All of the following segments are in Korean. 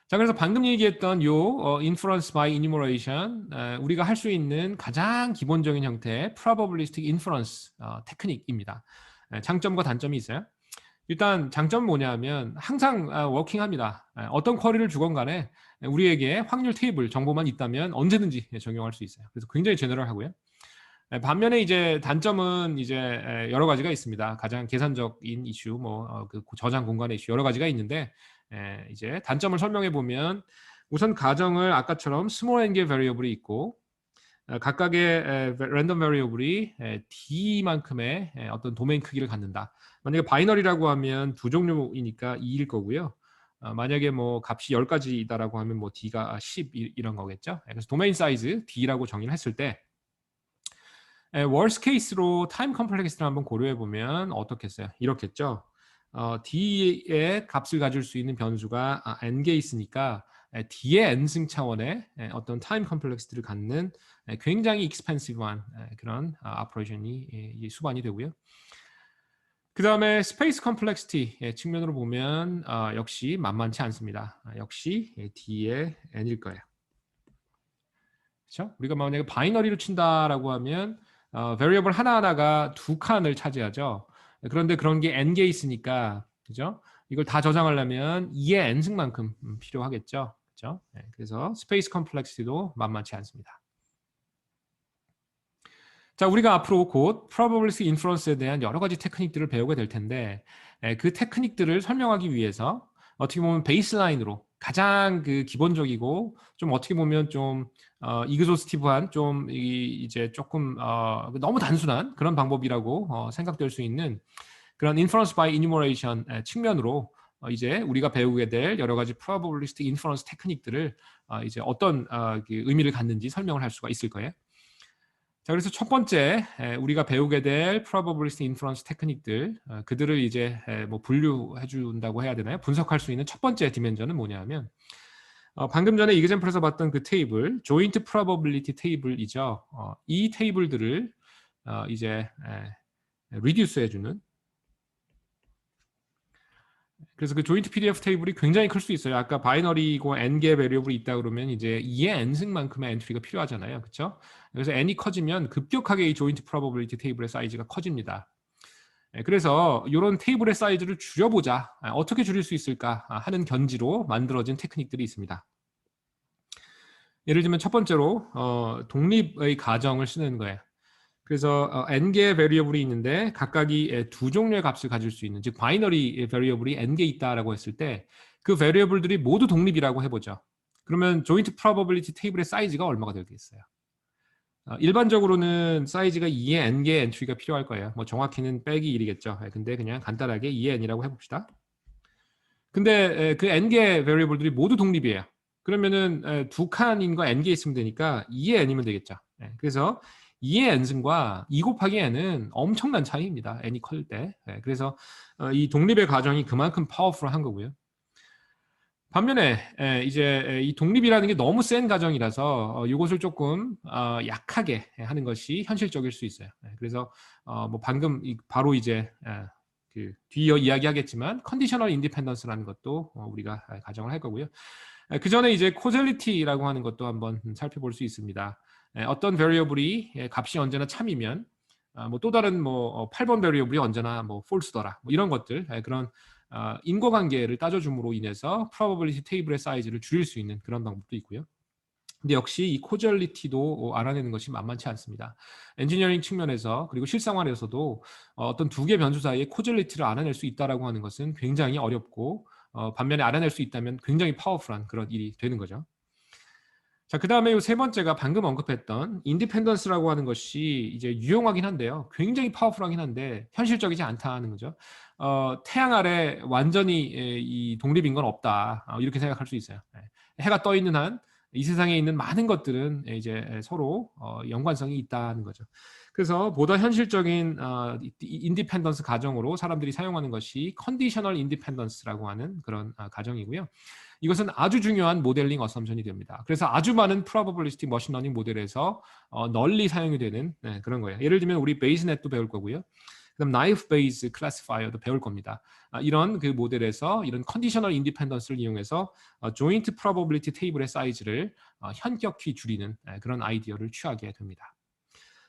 자, 그래서 방금 얘기했던 요 inference by enumeration, 우리가 할 수 있는 가장 기본적인 형태의 probabilistic inference 테크닉입니다. 장점과 단점이 있어요. 일단 장점은 뭐냐면 항상 워킹합니다. 어떤 쿼리를 주건 간에 우리에게 확률 테이블 정보만 있다면 언제든지 적용할 수 있어요. 그래서 굉장히 제너럴하고요. 반면에 이제 단점은 이제 여러 가지가 있습니다. 가장 계산적인 이슈, 그 저장 공간의 이슈 여러 가지가 있는데 이제 단점을 설명해 보면 우선 가정을 아까처럼 small n 개의 variable이 있고 각각의 랜덤 variable이 d만큼의 어떤 도메인 크기를 갖는다. 만약에 바이너리라고 하면 두 종류이니까 2일 거고요. 만약에 뭐 값이 10가지이다라고 하면 뭐 d가 10 이런 거겠죠. 그래서 도메인 사이즈 d라고 정의를 했을 때 worst case로 타임 컴플렉시티를 한번 고려해 보면 어떻겠어요? 이렇겠죠. d의 값을 가질 수 있는 변수가 n개 있으니까 d의 n승 차원의 어떤 타임 컴플렉시티를 갖는 굉장히 익스펜시브한 그런 오퍼레이션이 수반이 되고요. 그 다음에 스페이스 컴플렉시티 측면으로 보면 역시 만만치 않습니다. 역시 d의 n일 거예요. 그렇죠? 우리가 만약에 바이너리로 친다라고 하면 variable 하나하나가 두 칸을 차지하죠. 그런데 그런 게 n개 있으니까 그죠? 이걸 다 저장하려면 2의 n승만큼 필요하겠죠. 그렇죠? 그래서 스페이스 컴플렉시티도 만만치 않습니다. 자, 우리가 앞으로 곧 probabilistic inference에 대한 여러 가지 테크닉들을 배우게 될 텐데 그 테크닉들을 설명하기 위해서 어떻게 보면 베이스라인으로 가장 그 기본적이고 좀 어떻게 보면 좀 이그조스티브한 좀 이제 조금 너무 단순한 그런 방법이라고 생각될 수 있는 그런 inference by enumeration 측면으로 이제 우리가 배우게 될 여러 가지 probabilistic inference 테크닉들을 이제 어떤 그 의미를 갖는지 설명을 할 수가 있을 거예요. 자, 그래서 첫 번째 우리가 배우게 될 probabilistic inference 테크닉들 그들을 이제 뭐 분류해 준다고 해야 되나요? 분석할 수 있는 첫 번째 디멘전은 뭐냐면 방금 전에 이그젬플에서 봤던 그 테이블 joint probability 테이블이죠. 이 테이블들을 이제 reduce 해주는 그래서 그 joint PDF 테이블이 굉장히 클 수 있어요. 아까 바이너리고 n개 베리어블이 있다 그러면 이제 2의 n승만큼의 엔트리가 필요하잖아요. 그렇죠? 그래서 n이 커지면 급격하게 이 joint probability 테이블의 사이즈가 커집니다. 그래서 이런 테이블의 사이즈를 줄여보자. 어떻게 줄일 수 있을까 하는 견지로 만들어진 테크닉들이 있습니다. 예를 들면 첫 번째로 독립의 가정을 쓰는 거예요. 그래서 n개의 베리어블이 있는데 각각이 두 종류의 값을 가질 수 있는, 즉 바이너리 베리어블이 n개 있다라고 했을 때 그 베리어블들이 모두 독립이라고 해보죠. 그러면 joint probability 테이블의 사이즈가 얼마가 되겠어요? 일반적으로는 사이즈가 2의 n개의 엔트리가 필요할 거예요. 뭐 정확히는 빼기 1이겠죠. 근데 그냥 간단하게 2의 n이라고 해봅시다. 근데 그 n개 베리어블들이 모두 독립이에요. 그러면은 두 칸인 거 n개 있으면 되니까 2의 n이면 되겠죠. 그래서 2의 n승과 2 곱하기 n은 엄청난 차이입니다. n이 커질 때. 그래서 이 독립의 가정이 그만큼 파워풀한 거고요. 반면에 이제 이 독립이라는 게 너무 센 가정이라서 이것을 조금 약하게 하는 것이 현실적일 수 있어요. 그래서 뭐 방금 바로 이제 그 뒤이어 이야기하겠지만 컨디셔널 인디펜던스라는 것도 우리가 가정을 할 거고요. 그 전에 이제 코젤리티라고 하는 것도 한번 살펴볼 수 있습니다. 어떤 베리어블이 값이 언제나 참이면 뭐 또 다른 뭐 8번 베리어블이 언제나 뭐 false더라. 뭐 이런 것들 그런 인과관계를 따져줌으로 인해서 probability 테이블의 사이즈를 줄일 수 있는 그런 방법도 있고요. 근데 역시 이 코젤리티도 알아내는 것이 만만치 않습니다. 엔지니어링 측면에서 그리고 실생활에서도 어떤 두 개 변수 사이에 코젤리티를 알아낼 수 있다라고 하는 것은 굉장히 어렵고 반면에 알아낼 수 있다면 굉장히 파워풀한 그런 일이 되는 거죠. 자, 그 다음에 이 세 번째가 방금 언급했던 인디펜던스라고 하는 것이 이제 유용하긴 한데요. 굉장히 파워풀하긴 한데 현실적이지 않다는 거죠. 태양 아래 완전히 이 독립인 건 없다. 이렇게 생각할 수 있어요. 해가 떠 있는 한 이 세상에 있는 많은 것들은 이제 서로 연관성이 있다는 거죠. 그래서 보다 현실적인 인디펜던스 가정으로 사람들이 사용하는 것이 컨디셔널 인디펜던스라고 하는 그런 가정이고요. 이것은 아주 중요한 모델링 어썸션이 됩니다. 그래서 아주 많은 probabilistic 머신 러닝 모델에서 널리 사용이 되는 그런 거예요. 예를 들면 우리 베이스넷도 배울 거고요. 그다음 나이프 베이스 클래시파이어도 배울 겁니다. 이런 그 모델에서 이런 컨디셔널 인디펜던스를 이용해서 조인트 프로버빌리티 테이블의 사이즈를 현격히 줄이는 그런 아이디어를 취하게 됩니다.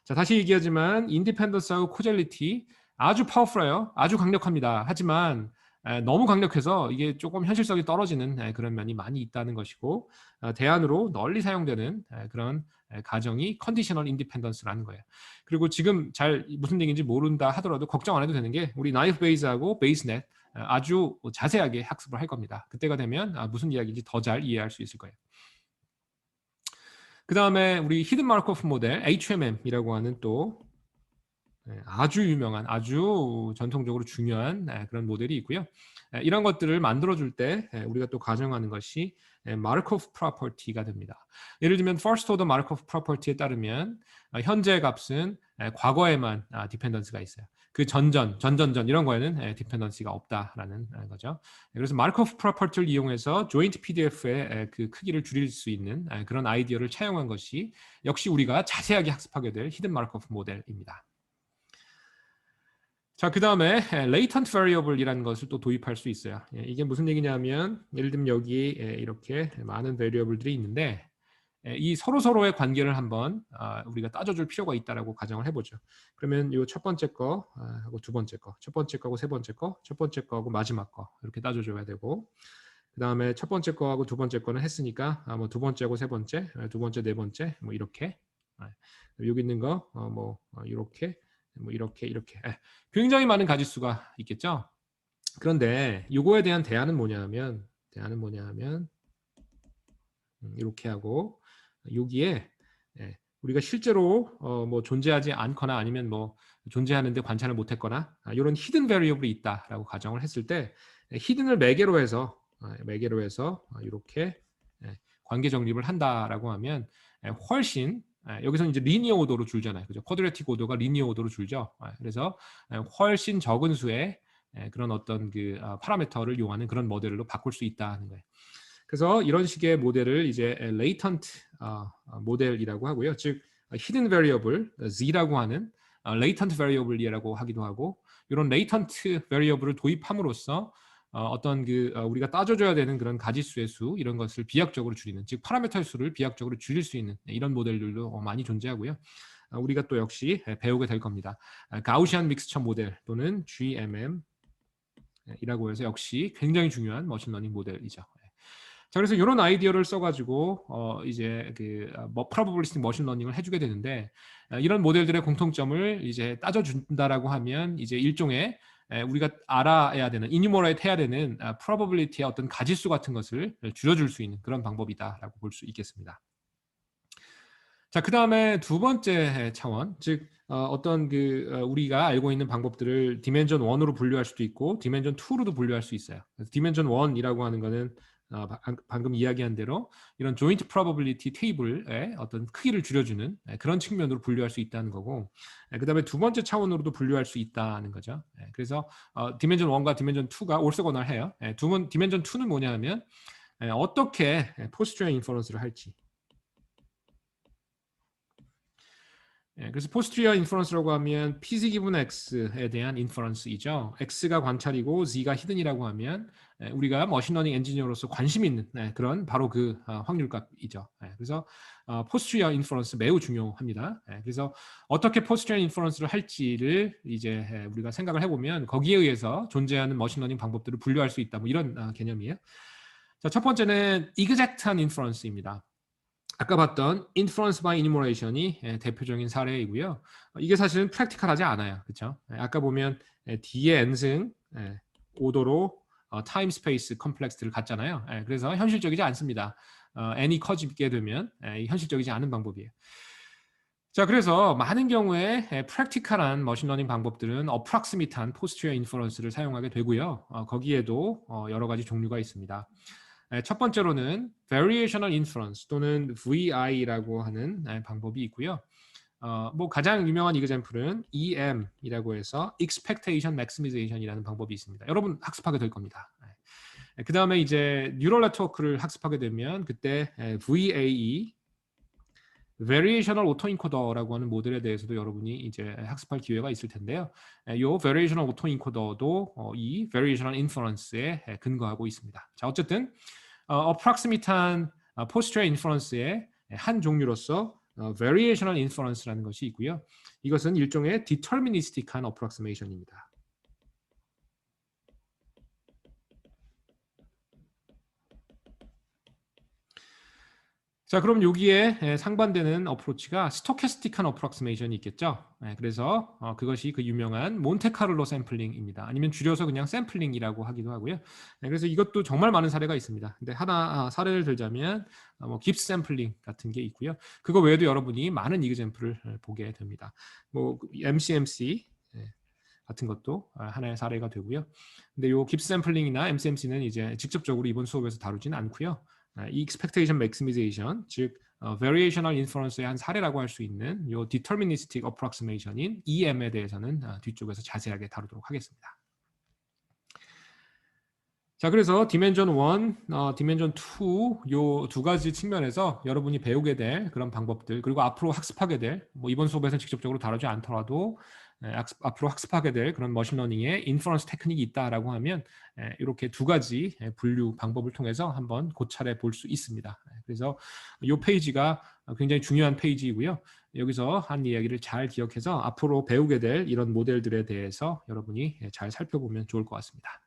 자, 다시 얘기하지만 인디펜던스하고 코젤리티 아주 파워풀해요. 아주 강력합니다. 하지만 너무 강력해서 이게 조금 현실성이 떨어지는 그런 면이 많이 있다는 것이고, 대안으로 널리 사용되는 그런 가정이 컨디셔널 인디펜던스라는 거예요. 그리고 지금 잘 무슨 얘기인지 모른다 하더라도 걱정 안 해도 되는 게 우리 나이프 베이스하고 베이스넷 아주 자세하게 학습을 할 겁니다. 그때가 되면 무슨 이야기인지 더 잘 이해할 수 있을 거예요. 그 다음에 우리 히든 마르코프 모델 HMM이라고 하는 또 아주 유명한, 아주 전통적으로 중요한 그런 모델이 있고요. 이런 것들을 만들어줄 때 우리가 또 가정하는 것이 마르코프 프로퍼티가 됩니다. 예를 들면 first order 마르코프 프로퍼티에 따르면 현재 값은 과거에만 디펜던스가 있어요. 그 전전 이런 거에는 디펜던시가 없다라는 거죠. 그래서 마르코프 프로퍼티를 이용해서 조인트 PDF의 그 크기를 줄일 수 있는 그런 아이디어를 차용한 것이 역시 우리가 자세하게 학습하게 될 히든 마르코프 모델입니다. 자, 그 다음에 latent variable이라는 것을 또 도입할 수 있어요. 이게 무슨 얘기냐면 예를 들면 여기 이렇게 많은 variable들이 있는데 이 서로의 관계를 한번 우리가 따져줄 필요가 있다라고 가정을 해보죠. 그러면 이 첫 번째 거 하고 두 번째 거, 첫 번째 거하고 세 번째 거, 첫 번째 거하고 마지막 거 이렇게 따져줘야 되고, 그 다음에 첫 번째 거하고 두 번째 거는 했으니까 뭐 두 번째하고 세 번째, 두 번째, 네 번째 뭐 이렇게, 여기 있는 거 뭐 이렇게, 뭐 이렇게 굉장히 많은 가짓수가 있겠죠. 그런데 이거에 대한 대안은 뭐냐면 이렇게 하고 여기에 우리가 실제로 뭐 존재하지 않거나 아니면 뭐 존재하는데 관찰을 못했거나 이런 히든 베리어블이 있다라고 가정을 했을 때 히든을 매개로 해서 이렇게 관계 정립을 한다라고 하면 훨씬 여기서는 이제 리니어 오더로 줄잖아요. 그죠? 쿼드레틱 오더가 리니어 오더로 줄죠. 그래서 훨씬 적은 수의 그런 어떤 그 파라미터를 이용하는 그런 모델로 바꿀 수 있다는 거예요. 그래서 이런 식의 모델을 이제 latent 모델이라고 하고요. 즉 hidden variable z라고 하는 latent variable이라고 하기도 하고, 이런 latent variable을 도입함으로써 어떤 그 우리가 따져줘야 되는 그런 가짓수의 수 이런 것을 비약적으로 줄이는, 즉 파라미터의 수를 비약적으로 줄일 수 있는 이런 모델들도 많이 존재하고요. 우리가 또 역시 배우게 될 겁니다. 가우시안 믹스처 모델 또는 GMM 이라고 해서 역시 굉장히 중요한 머신러닝 모델이죠. 자, 그래서 이런 아이디어를 써가지고 이제 그 프로버빌리스틱 머신러닝을 해주게 되는데, 이런 모델들의 공통점을 이제 따져준다라고 하면 이제 일종의 우리가 알아야 되는, 이뉴머레이트 해야 되는 프로버빌리티의 어떤 가짓수 같은 것을 줄여줄 수 있는 그런 방법이다라고 볼 수 있겠습니다. 자, 그 다음에 두 번째 차원, 즉 어떤 그 우리가 알고 있는 방법들을 디멘전 1으로 분류할 수도 있고 디멘전 2로도 분류할 수 있어요. 그래서 디멘전 1이라고 하는 거는 방금 이야기한 대로 이런 조인트 프로버빌리티 테이블의 어떤 크기를 줄여주는 그런 측면으로 분류할 수 있다는 거고, 그 다음에 두 번째 차원으로도 분류할 수 있다는 거죠. 그래서 디멘전 1과 디멘전 2가 올서건널해요. 디멘전 2는 뭐냐 하면 어떻게 포스트웨어 인퍼런스를 할지. 그래서 포스트리어 인퍼런스라고 하면 PZ 기분 X에 대한 인퍼런스이죠. X가 관찰이고 Z가 히든이라고 하면 우리가 머신러닝 엔지니어로서 관심 있는 그런 바로 그 확률값이죠. 그래서 포스트리어 인퍼런스 매우 중요합니다. 그래서 어떻게 포스트리어 인퍼런스를 할지를 이제 우리가 생각을 해보면 거기에 의해서 존재하는 머신러닝 방법들을 분류할 수 있다. 뭐 이런 개념이에요. 자, 첫 번째는 exact한 inference입니다. 아까 봤던 inference by enumeration이 대표적인 사례이고요. 이게 사실은 프랙티컬하지 않아요. 그렇죠? 아까 보면 D의 n승 오도로 time space complex를 갖잖아요. 그래서 현실적이지 않습니다. n이 커지게 되면 현실적이지 않은 방법이에요. 자, 그래서 많은 경우에 프랙티컬한 머신러닝 방법들은 approximate한 posterior inference를 사용하게 되고요. 거기에도 여러 가지 종류가 있습니다. 첫 번째로는 variational inference 또는 VI라고 하는 방법이 있고요. 뭐 가장 유명한 이그젬플은 EM이라고 해서 expectation maximization이라는 방법이 있습니다. 여러분 학습하게 될 겁니다. 그 다음에 이제 뉴럴 네트워크를 학습하게 되면 그때 VAE Variational Autoencoder라고 하는 모델에 대해서도 여러분이 이제 학습할 기회가 있을 텐데요. 이 Variational Autoencoder도 이 Variational Inference에 근거하고 있습니다. 자, 어쨌든 approximate한 posterior inference의 한 종류로서 Variational Inference라는 것이 있고요. 이것은 일종의 deterministic한 approximation입니다. 자, 그럼 여기에 상반되는 어프로치가 스토캐스틱한 어프록시메이션이 있겠죠. 그래서 그것이 그 유명한 몬테카를로 샘플링입니다. 아니면 줄여서 그냥 샘플링이라고 하기도 하고요. 그래서 이것도 정말 많은 사례가 있습니다. 근데 하나 사례를 들자면 뭐 깁스 샘플링 같은 게 있고요. 그거 외에도 여러분이 많은 이그젬플을 보게 됩니다. 뭐 MCMC 같은 것도 하나의 사례가 되고요. 근데 요 깁스 샘플링이나 MCMC는 이제 직접적으로 이번 수업에서 다루지는 않고요. 이 expectation maximization, 즉 variational inference의 한 사례라고 할 수 있는 이 deterministic approximation인 EM에 대해서는 뒤쪽에서 자세하게 다루도록 하겠습니다. 자, 그래서 디멘전 1, 디멘전 2 요 두 가지 측면에서 여러분이 배우게 될 그런 방법들, 그리고 앞으로 학습하게 될, 뭐 이번 수업에서 직접적으로 다루지 않더라도 앞으로 학습하게 될 그런 머신러닝의 인퍼런스 테크닉이 있다라고 하면 이렇게 두 가지 분류 방법을 통해서 한번 고찰해 볼 수 있습니다. 그래서 이 페이지가 굉장히 중요한 페이지이고요. 여기서 한 이야기를 잘 기억해서 앞으로 배우게 될 이런 모델들에 대해서 여러분이 잘 살펴보면 좋을 것 같습니다.